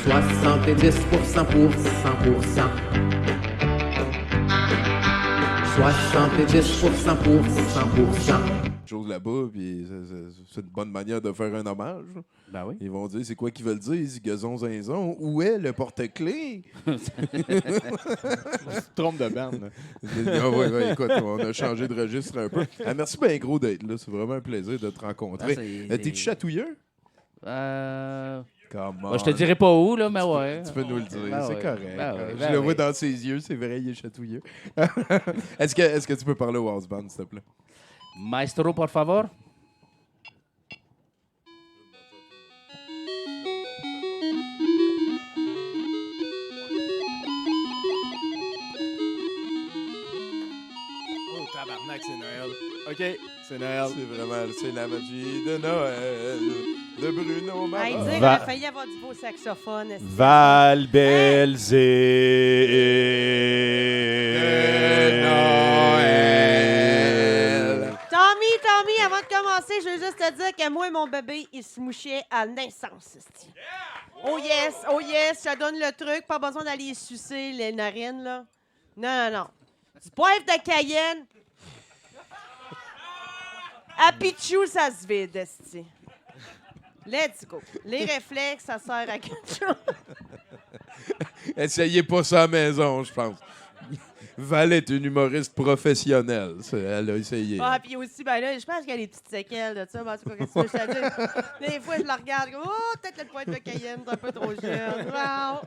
70% pour 100%. 70% pour 100%. Chose là-bas, puis c'est une bonne manière de faire un hommage. Ben oui. Ils vont dire, c'est quoi qu'ils veulent dire, zigazon, zinzon? Où est le porte-clés? Trompe de bande. Ah ouais, écoute, on a changé de registre un peu. Ah, merci bien gros d'être là, c'est vraiment un plaisir de te rencontrer. T'es-tu chatouilleux? Je te dirai pas où, là, mais ouais. Tu peux nous le dire, Ben c'est ouais. correct. Ben ouais, Je le vois dans ses yeux, c'est vrai, il est chatouilleux. Est-ce que tu peux parler au house band, s'il te plaît? Maestro, por favor. Oh, tabarnak, c'est Noël. OK, c'est Noël. C'est la magie de Noël de Bruno Mars. Hey, dire qu'on a failli avoir du beau saxophone. Val Belzé. Noël. Tommy, avant de commencer, je veux juste te dire que moi et mon bébé, il se mouchait à naissance. esti. Oh yes, je te donne le truc. Pas besoin d'aller sucer les narines, là. Non. Du poivre de Cayenne. À Pichou, ça se vide, esti. Let's go. Les réflexes, ça sert à quelque chose. Essayez pas ça à la maison, je pense. Val est une humoriste professionnelle. Elle a essayé. Ah, puis aussi, ben là, je pense qu'il y a des petites séquelles de ça. Ben, en tout cas, qu'est-ce que je te dis? Des fois, je la regarde, comme, oh, peut-être le poivre de Cayenne, c'est un peu trop jeune. Wow.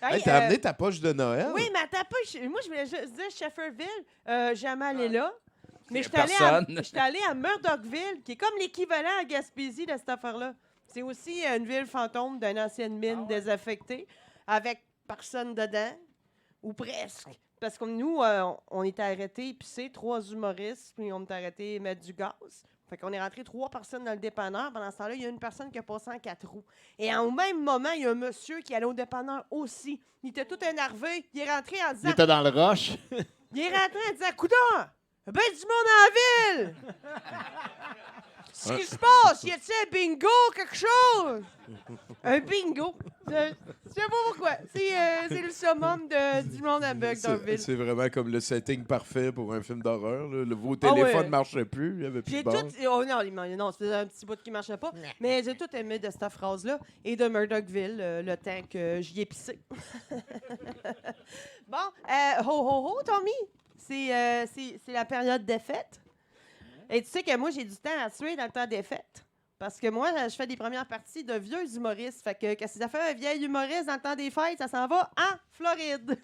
Hey, t'as amené ta poche de Noël? Oui, mais ta poche, moi, je voulais juste dire Shefferville, jamais allé là. Mais je suis allée à Murdochville, qui est comme l'équivalent à Gaspésie de cette affaire-là. C'est aussi une ville fantôme d'une ancienne mine désaffectée, avec personne dedans, ou presque. Parce que nous, on était arrêtés, puis c'est 3 humoristes, puis on était arrêtés mettre du gaz. Fait qu'on est rentré 3 personnes dans le dépanneur. Pendant ce temps-là, il y a une personne qui a passé en 4 roues. Et au même moment, il y a un monsieur qui allait au dépanneur aussi. Il était tout énervé. Il est rentré en disant... Il était dans le roche. Il est rentré en disant, coudonc, il y a bien du monde en ville! Qu'est-ce qui se passe? Y a-t-il un bingo, quelque chose? Un bingo? Je sais pas pourquoi. C'est le summum du monde à bug dans la ville. C'est vraiment comme le setting parfait pour un film d'horreur. Vos téléphones ne marchaient plus. Il y avait plus J'ai de bande. tout... Oh non, c'était un petit bout qui marchait pas. Mais j'ai tout aimé de cette phrase-là et de Murdochville, le temps que j'y ai pissé. Bon, ho, Tommy! C'est la période des fêtes. Et tu sais que moi, j'ai du temps à tuer dans le temps des fêtes. Parce que moi, je fais des premières parties de vieux humoristes. Fait que si ça fait un vieil humoriste dans le temps des fêtes, ça s'en va en Floride.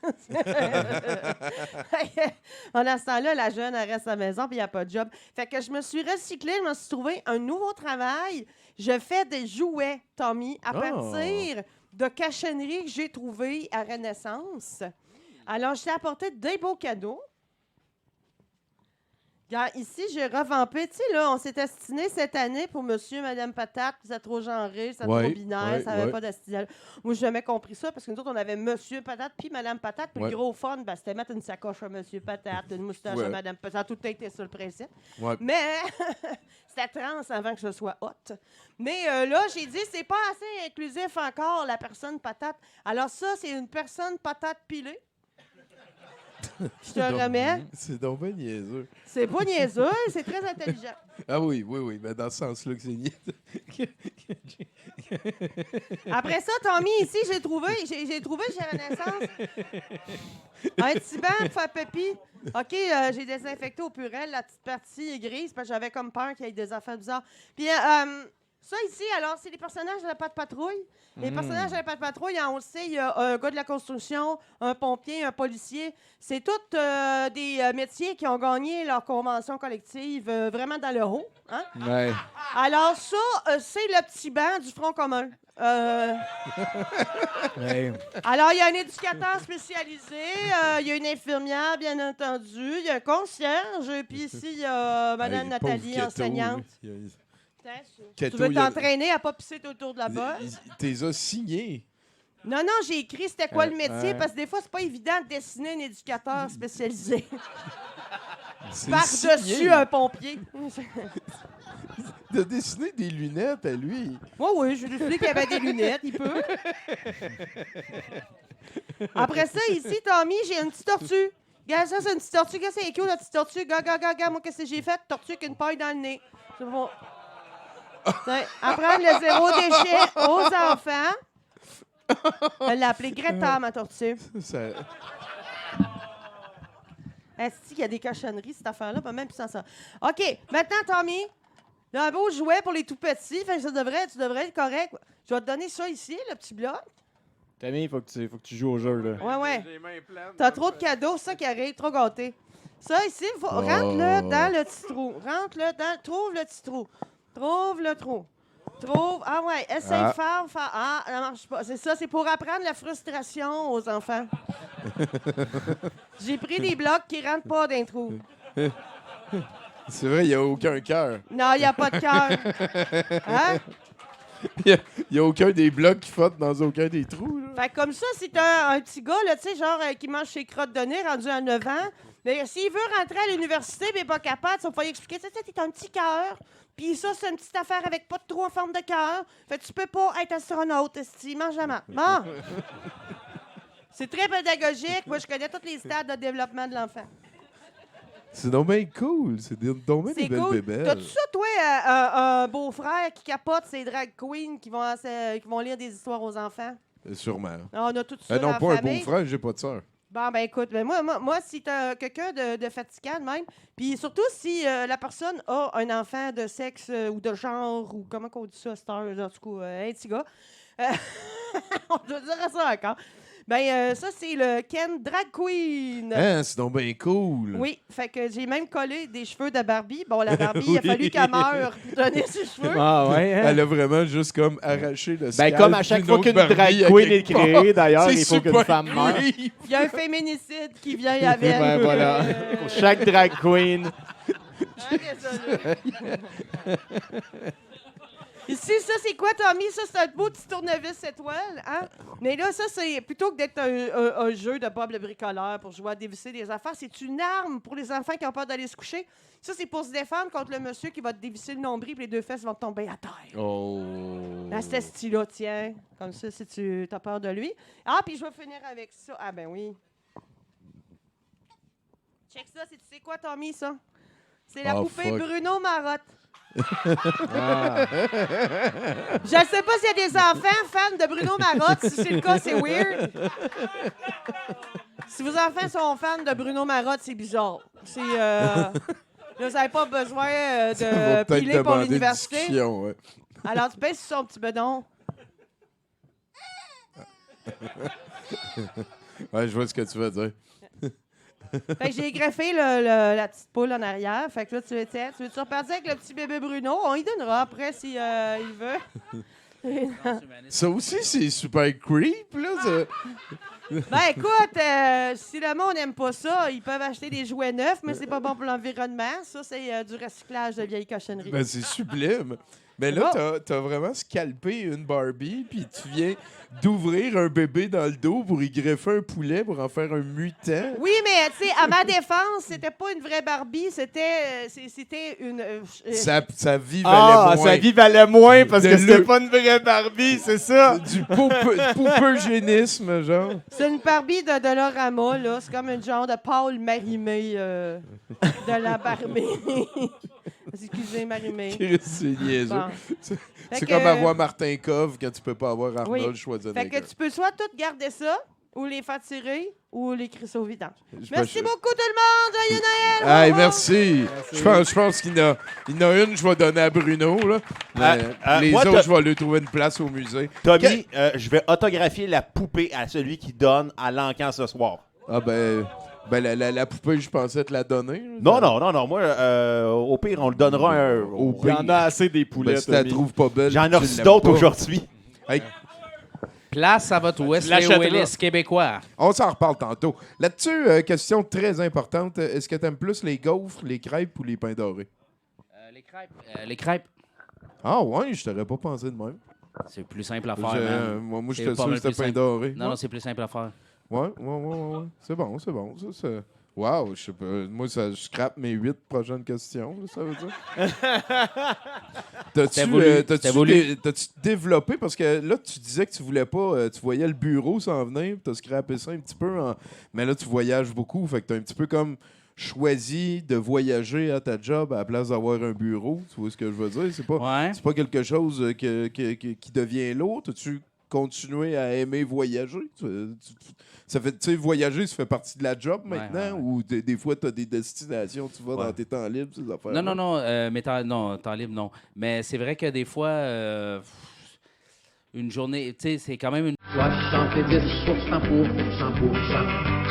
Pendant ce temps-là, la jeune, elle reste à la maison puis il n'y a pas de job. Fait que je me suis recyclée, je me suis trouvé un nouveau travail. Je fais des jouets, Tommy, à partir de cochonneries que j'ai trouvées à Renaissance. Alors, je t'ai apporté des beaux cadeaux. Regarde, ici, j'ai revampé. Tu sais, là, on s'est estiné cette année pour monsieur, madame patate, puis c'est trop genré, c'est trop binaire, ça n'avait pas d'astinal. Moi, j'ai jamais compris ça, parce que nous autres, on avait monsieur patate puis madame patate, puis le gros fun, ben, c'était mettre une sacoche à monsieur patate, une moustache à madame patate. Ça a tout été sur le principe. Ouais. Mais c'était trans avant que je sois hot. Mais là, j'ai dit, c'est pas assez inclusif encore, la personne patate. Alors ça, c'est une personne patate pilée. Je te remets. C'est donc bien niaiseux. C'est pas niaiseux, c'est très intelligent. Ah oui, mais dans ce sens-là que c'est niaiseux. Après ça, Tommy, ici, j'ai trouvé chez Renaissance un petit banc pour faire pépi. OK, j'ai désinfecté au purel. La petite partie est grise parce que j'avais comme peur qu'il y ait des affaires bizarres. Puis ça ici, alors, c'est les personnages de la Patte Patrouille. Les personnages de la Patte Patrouille, on le sait, il y a un gars de la construction, un pompier, un policier. C'est tous des métiers qui ont gagné leur convention collective vraiment dans le haut. Hein? Ouais. Alors ça, c'est le petit banc du Front commun. Ouais. Alors, il y a un éducateur spécialisé, il y a une infirmière, bien entendu, il y a un concierge, puis ici, il y a Mme Nathalie, enseignante. Tu veux t'entraîner à pas pisser autour de la bosse? T'es signé. Non, j'ai écrit c'était quoi le métier, parce que des fois, c'est pas évident de dessiner un éducateur spécialisé. Par-dessus un pompier. de dessiner des lunettes à lui. Oui, je lui ai dit qu'il y avait des lunettes, il peut. Après ça, ici, Tommy, j'ai une petite tortue. Regarde ça, c'est une petite tortue. Qu'est-ce que c'est cute, la petite tortue? Regarde, moi, qu'est-ce que j'ai fait? Tortue avec une paille dans le nez. C'est bon. Tiens, apprendre le zéro déchet aux enfants. Elle l'a appelée Greta, ma tortue. Ça... Est-ce qu'il y a des cochonneries, cette affaire-là? Pas même plus sans ça. OK, maintenant, Tommy, un beau jouet pour les tout-petits. Fait que tu devrais être correct. Je vais te donner ça ici, le petit bloc. Tommy, il faut que tu joues au jeu, là. Ouais. T'as trop de cadeaux, ça qui arrive, trop gâté. Ça, ici, rentre-le dans le petit trou. Trouve le petit trou. Trouve le trou. Ah ouais, essaye de faire. Ah, ça marche pas. C'est ça, c'est pour apprendre la frustration aux enfants. J'ai pris des blocs qui rentrent pas dans le trou. C'est vrai, il n'y a aucun cœur. Non, il n'y a pas de cœur. Hein? Il n'y a aucun des blocs qui fottent dans aucun des trous. Là. Fait que comme ça, si t'as un petit gars, là, tu sais, genre, qui mange ses crottes de nez, rendu à 9 ans, mais s'il veut rentrer à l'université, mais pas capable, ça va lui expliquer, tu sais, t'as un petit cœur, puis ça, c'est une petite affaire avec pas de trou en forme de cœur. Fait que tu peux pas être astronaute, esti, mange jamais. Bon. C'est très pédagogique. Moi, je connais tous les stades de développement de l'enfant. C'est donc bien cool. C'est donc bien des belles cool. bébelles. T'as-tu ça, toi, un beau-frère qui capote ses drag queens qui vont lire des histoires aux enfants? Sûrement. On a tout ça dans Non, la pas un famille. beau-frère, j'ai pas de sœur. Bon, ben écoute, ben moi si t'as quelqu'un de fatigant de même, puis surtout si la personne a un enfant de sexe ou de genre, ou comment on dit ça, star, en tout cas, un petit gars, on doit dire ça encore. Ben, ça, c'est le Ken Drag Queen. Hein, c'est donc bien cool. Oui, fait que j'ai même collé des cheveux de Barbie. Bon, la Barbie, il a fallu qu'elle meure pour donner ses cheveux. Ah ouais, hein? Elle a vraiment juste comme arraché le Ben, scalp comme à chaque d'une fois autre qu'une Barbie drag à queen quelque est créée, part. d'ailleurs, C'est il faut qu'une super femme meure. creep. Il y a un féminicide qui vient avec. Ben voilà. Pour chaque drag queen. Ah, désolé. Ici, ça, c'est quoi, Tommy? Ça, c'est un beau petit tournevis étoile, hein? Mais là, ça, c'est plutôt que d'être un jeu de Bob le bricoleur pour jouer à dévisser des affaires, c'est une arme pour les enfants qui ont peur d'aller se coucher. Ça, c'est pour se défendre contre le monsieur qui va te dévisser le nombril et les deux fesses vont tomber à terre. Oh. Dans ce style-là, tiens. Comme ça, si tu as peur de lui. Ah, puis je vais finir avec ça. Ah, ben oui. Check ça. Tu sais quoi, Tommy, ça? C'est la poupée fuck. Bruno Marotte. Ah. Je ne sais pas s'il y a des enfants fans de Bruno Marotte. Si c'est le cas, c'est weird. Si vos enfants sont fans de Bruno Marotte, c'est bizarre. C'est, là, vous n'avez pas besoin On va de peut-être piler pour demander une l'université. discussion, ouais. Alors, tu pèses sur son petit bedon. Ouais, je vois ce que tu veux dire. Fait que j'ai greffé la petite poule en arrière. Fait que là, tu veux-tu repartir avec le petit bébé Bruno? On y donnera après si il veut. Ça aussi, c'est super creep, là. Ben écoute, si le monde n'aime pas ça, ils peuvent acheter des jouets neufs, mais c'est pas bon pour l'environnement. Ça, c'est du recyclage de vieilles cochonneries. Ben, c'est sublime. Mais là, t'as vraiment scalpé une Barbie, puis tu viens d'ouvrir un bébé dans le dos pour y greffer un poulet pour en faire un mutant. Oui, mais tu sais, à ma défense, c'était pas une vraie Barbie, c'était une... Sa vie valait Ah, moins. sa vie valait moins parce De que c'était le- pas une vraie Barbie, c'est ça? Du poupeux-génisme, genre. C'est une Barbie de Dolorama, là. C'est comme un genre de Paul Marimé de la Barbie. Excusez, Marimé. C'est niaiseux. Bon. C'est Fait comme que- avoir Martin Kov quand tu peux pas avoir Arnold Oui. Schwarzenegger. Fait que tu peux soit tout garder ça, ou les faire tirer, ou les crisser au vidange. Je Merci pense- beaucoup tout le monde! Joyeux Noël! Au Hey, revoir! merci. Je pense qu'il y en a une, je vais donner à Bruno. Là. Les moi, autres, je vais lui trouver une place au musée. Tommy, je vais autographier la poupée à celui qui donne à l'encan ce soir. Ah ben la poupée, je pensais te la donner. Non. Moi, au pire, on le donnera au Il y en a assez des poulets, Ben, si tu la Tommy. trouves pas belle, J'en tu ai reçu l'aimes d'autres pas. aujourd'hui. Hey, Place à votre Wesley l'achèteras. Willis québécois. on s'en reparle tantôt. Là-dessus, question très importante. Est-ce que tu aimes plus les gaufres, les crêpes ou les pains dorés? Les crêpes. Ah ouais, je t'aurais pas pensé de même. C'est plus simple à faire, man. Moi, C'est j'étais pas sûr que mal c'était plus pain simple. doré. Non, c'est plus simple à faire. Ouais. C'est bon. Ça. Wow, je sais pas. Moi, je scrape mes 8 prochaines questions, là, ça veut dire. C'était voulu. T'as-tu développé, parce que là, tu disais que tu voulais pas, tu voyais le bureau s'en venir, t'as scrappé ça un petit peu, mais là, tu voyages beaucoup, fait que t'as un petit peu comme choisi de voyager à ta job à la place d'avoir un bureau, tu vois ce que je veux dire? C'est pas quelque chose qui devient lourd, t'as-tu continué à aimer voyager? Ça fait, tu sais, voyager, ça fait partie de la job maintenant? Ou des fois, tu as des destinations, tu vas dans tes temps libres, ces affaires? Non, mais temps libre, non. Mais c'est vrai que des fois, une journée, tu sais, c'est quand même une... 70% pour 100%.